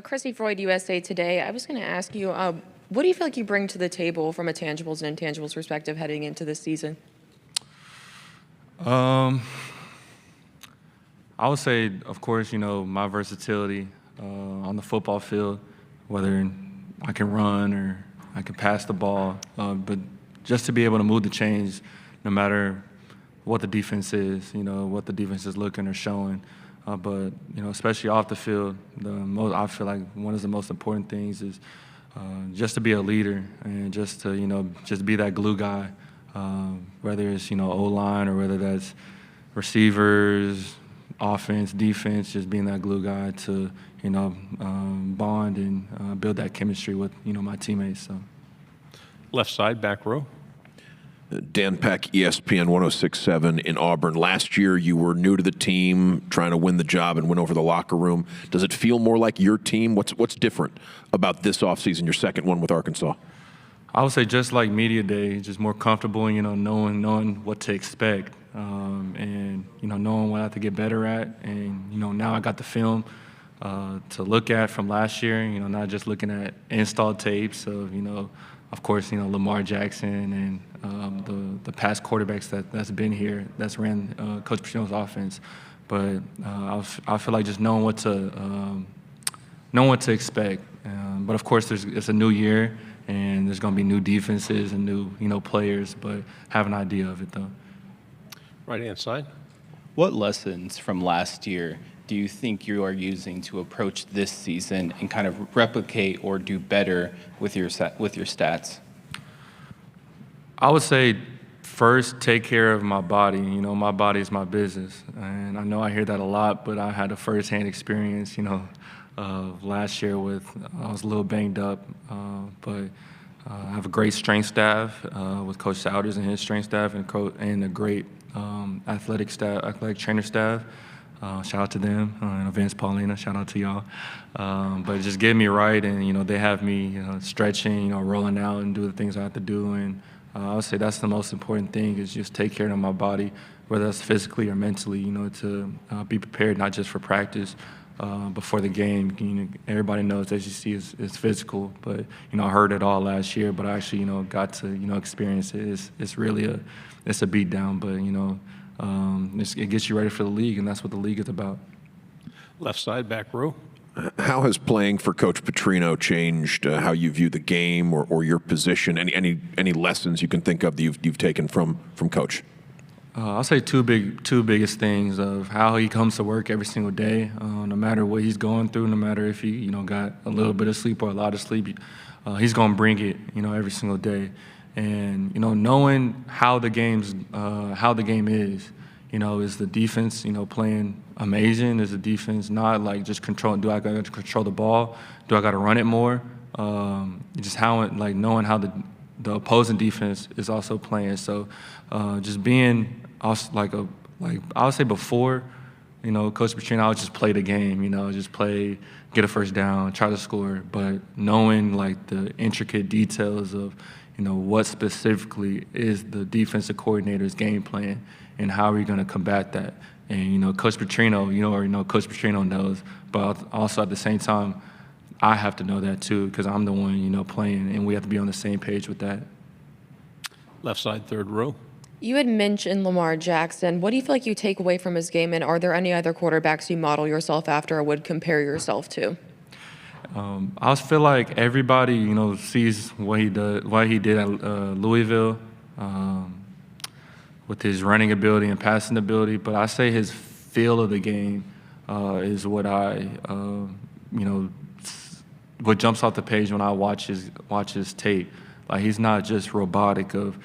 Chrissy Freud, USA Today. I was going to ask you, what do you feel like you bring to the table from a tangibles and intangibles perspective heading into this season? I would say, of course, my versatility on the football field, whether I can run or I can pass the ball, but just to be able to move the chains no matter what the defense is, what the defense is looking or showing. But especially off the field, I feel like one of the most important things is just to be a leader and just to just be that glue guy, whether it's O-line or whether that's receivers, offense, defense, just being that glue guy to bond and build that chemistry with my teammates. So. Left side, back row. Dan Peck, ESPN 106.7 in Auburn. Last year, you were new to the team, trying to win the job and win over the locker room. Does it feel more like your team? What's different about this offseason, your second one with Arkansas? I would say just like media day, just more comfortable, knowing what to expect, and knowing what I have to get better at. And now I got the film to look at from last year. Not just looking at installed tapes of course, Lamar Jackson and the past quarterbacks that's been here, that's ran Coach Petrino's offense. But I feel like just knowing what to expect. But of course, it's a new year, and there's going to be new defenses and new players. But have an idea of it though. Right hand side. What lessons from last year do you think you are using to approach this season and kind of replicate or do better with your stats? I would say first, take care of my body. My body is my business. And I know I hear that a lot, but I had a firsthand experience, last year I was a little banged up, but I have a great strength staff with Coach Souders and his strength staff and a great athletic trainer staff. Shout out to them, and Vince, Paulina, shout out to y'all. But just get me right, and they have me stretching, rolling out and do the things I have to do. And I would say that's the most important thing is just take care of my body, whether that's physically or mentally, to be prepared not just for practice, but for the game. Everybody knows SEC is physical, but I heard it all last year, but I actually got to experience it. It's really it's a beat down, but it gets you ready for the league, and that's what the league is about. Left side, back row. How has playing for Coach Petrino changed how you view the game or your position? Any lessons you can think of that you've taken from Coach? I'll say two biggest things of how he comes to work every single day, no matter what he's going through, no matter if he got a little bit of sleep or a lot of sleep, he's gonna bring it every single day. And knowing how the game is, is the defense playing amazing? Is the defense not like just controlling? Do I got to control the ball? Do I got to run it more? Just knowing how the opposing defense is also playing. So just being also I would say before, Coach Petrino, I would just play the game. Just play, get a first down, try to score. But knowing the intricate details of what specifically is the defensive coordinator's game plan and how are we going to combat that. And, Coach Petrino, Coach Petrino knows, but also at the same time, I have to know that too because I'm the one, playing, and we have to be on the same page with that. Left side, third row. You had mentioned Lamar Jackson. What do you feel like you take away from his game, and are there any other quarterbacks you model yourself after or would compare yourself to? I feel like everybody, sees what he did at Louisville with his running ability and passing ability. But I say his feel of the game is what what jumps off the page when I watch his tape. He's not just robotic of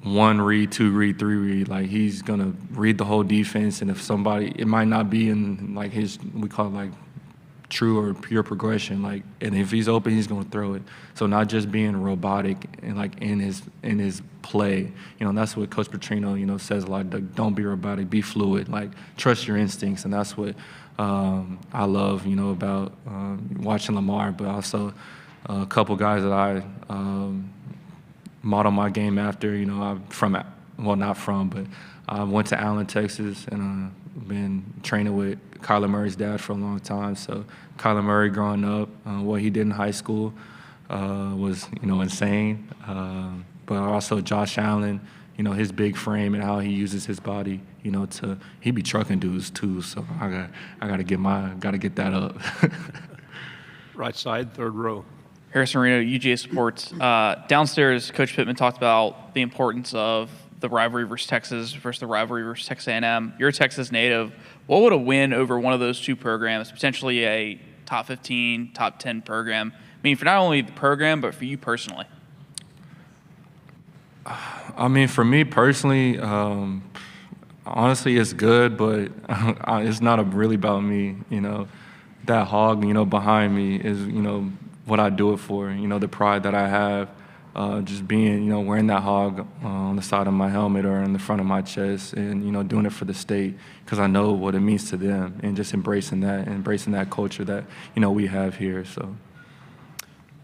one read, two read, three read. He's gonna read the whole defense, and if somebody, it might not be in we call it true or pure progression, and if he's open, he's gonna throw it. So not just being robotic and in his play, that's what Coach Petrino says a lot. Don't be robotic, be fluid, trust your instincts, and that's what I love about watching Lamar, but also a couple guys that I model my game after. I went to Allen, Texas, and been training with Kyler Murray's dad for a long time. So Kyler Murray growing up, what he did in high school was, insane. But also Josh Allen, his big frame and how he uses his body, he be trucking dudes too. So I gotta get that up. Right side, third row. Harrison Marino, UGA Sports. Downstairs, Coach Pittman talked about the importance of the rivalry versus Texas versus the rivalry versus Texas A&M. You're a Texas native. What would a win over one of those two programs, potentially a top 15, top 10 program, mean for not only the program, but for you personally? I mean, for me personally, honestly, it's good, but it's not really about me. That hog, behind me is, what I do it for. The pride that I have, just being, wearing that hog on the side of my helmet or in the front of my chest, and doing it for the state because I know what it means to them, and just embracing that culture that we have here. So.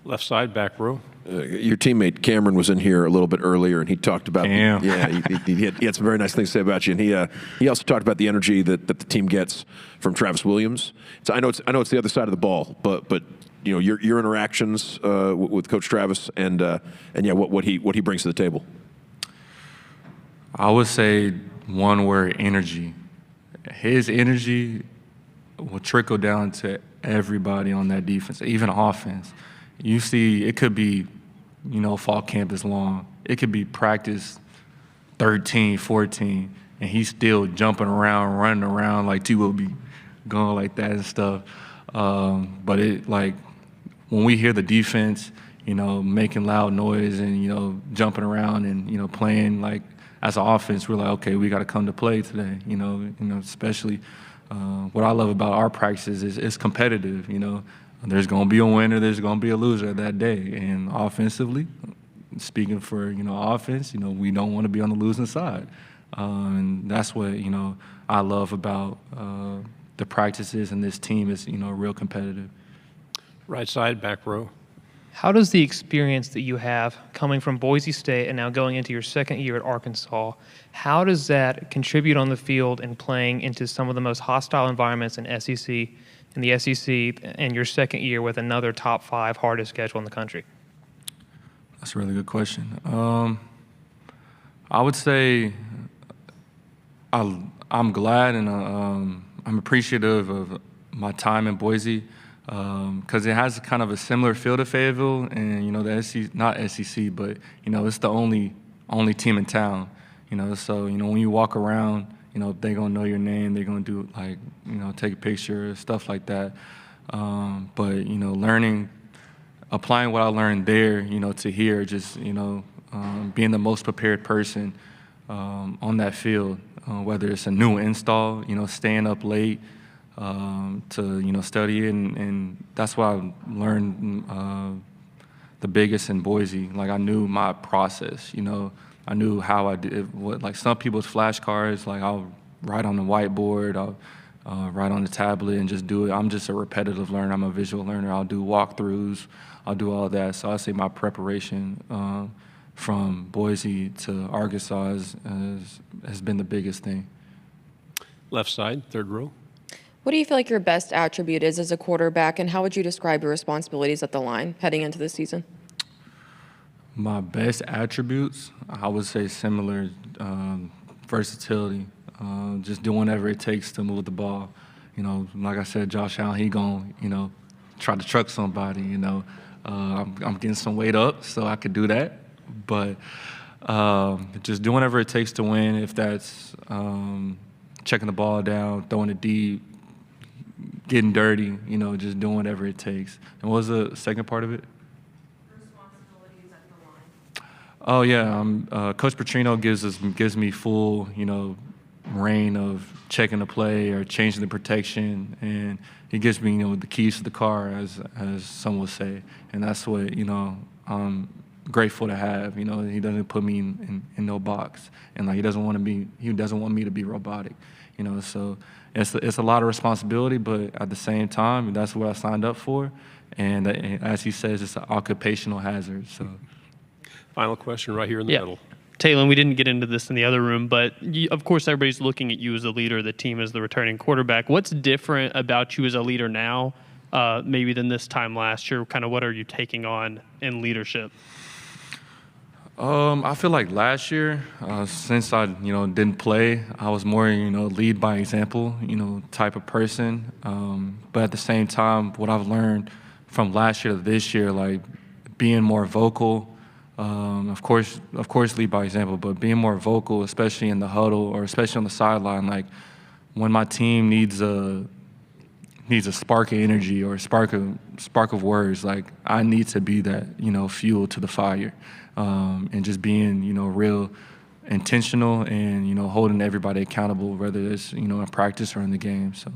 Left side, back row. Your teammate Cameron was in here a little bit earlier, and he talked about he had some very nice things to say about you, and he also talked about the energy that the team gets from Travis Williams. So I know it's the other side of the ball, but your interactions with Coach Travis and what he brings to the table. I would say one word: energy. His energy will trickle down to everybody on that defense, even offense. You see, it could be, fall camp is long. It could be practice 13, 14, and he's still jumping around, running around like T will be going like that and stuff. But when we hear the defense, making loud noise and, jumping around and, playing like as an offense, we're like, okay, we got to come to play today, especially what I love about our practices is it's competitive, There's going to be a winner, there's going to be a loser that day. And offensively, speaking for, offense, we don't want to be on the losing side. And that's what, I love about the practices, and this team is, real competitive. Right side, back row. How does the experience that you have coming from Boise State and now going into your second year at Arkansas, how does that contribute on the field and playing into some of the most hostile environments in the SEC and your second year with another top 5 hardest schedule in the country? That's a really good question. I would say I'm glad and I'm appreciative of my time in Boise because it has kind of a similar feel to Fayetteville, and the SEC, not SEC, but it's the only team in town. So when you walk around, they're gonna know your name. They're gonna do take a picture, stuff like that. But applying what I learned there, to here, just being the most prepared person on that field, whether it's a new install, staying up late to study it, and that's what I learned the biggest in Boise. Like I knew my process, I knew how I did what, like some people's flashcards, like I'll write on the whiteboard, I'll write on the tablet and just do it. I'm just a repetitive learner. I'm a visual learner. I'll do walkthroughs. I'll do all that. So I say my preparation from Boise to Arkansas has been the biggest thing. Left side, third row. What do you feel like your best attribute is as a quarterback, and how would you describe your responsibilities at the line heading into this season? My best attributes, I would say similar, versatility, just doing whatever it takes to move the ball. Like I said, Josh Allen, he gon' try to truck somebody, I'm getting some weight up so I could do that. But just doing whatever it takes to win, if that's checking the ball down, throwing it deep, getting dirty, just doing whatever it takes. And what was the second part of it? Oh yeah, Coach Petrino gives me full, reign of checking the play or changing the protection, and he gives me, the keys to the car, as some would say, and that's what I'm grateful to have. He doesn't put me in no box, and he doesn't want me to be robotic, So it's a lot of responsibility, but at the same time, that's what I signed up for, and as he says, it's an occupational hazard. So. Final question right here in the middle. Taylen, we didn't get into this in the other room, but of course everybody's looking at you as the leader, the team as the returning quarterback. What's different about you as a leader now, maybe than this time last year? Kind of what are you taking on in leadership? I feel like last year, since I didn't play, I was more lead by example type of person. But at the same time, what I've learned from last year to this year, like being more vocal. Of course, lead by example, but being more vocal, especially in the huddle or especially on the sideline. Like when my team needs a spark of energy or a spark of words, like I need to be that fuel to the fire, and just being real intentional and holding everybody accountable, whether it's in practice or in the game. So.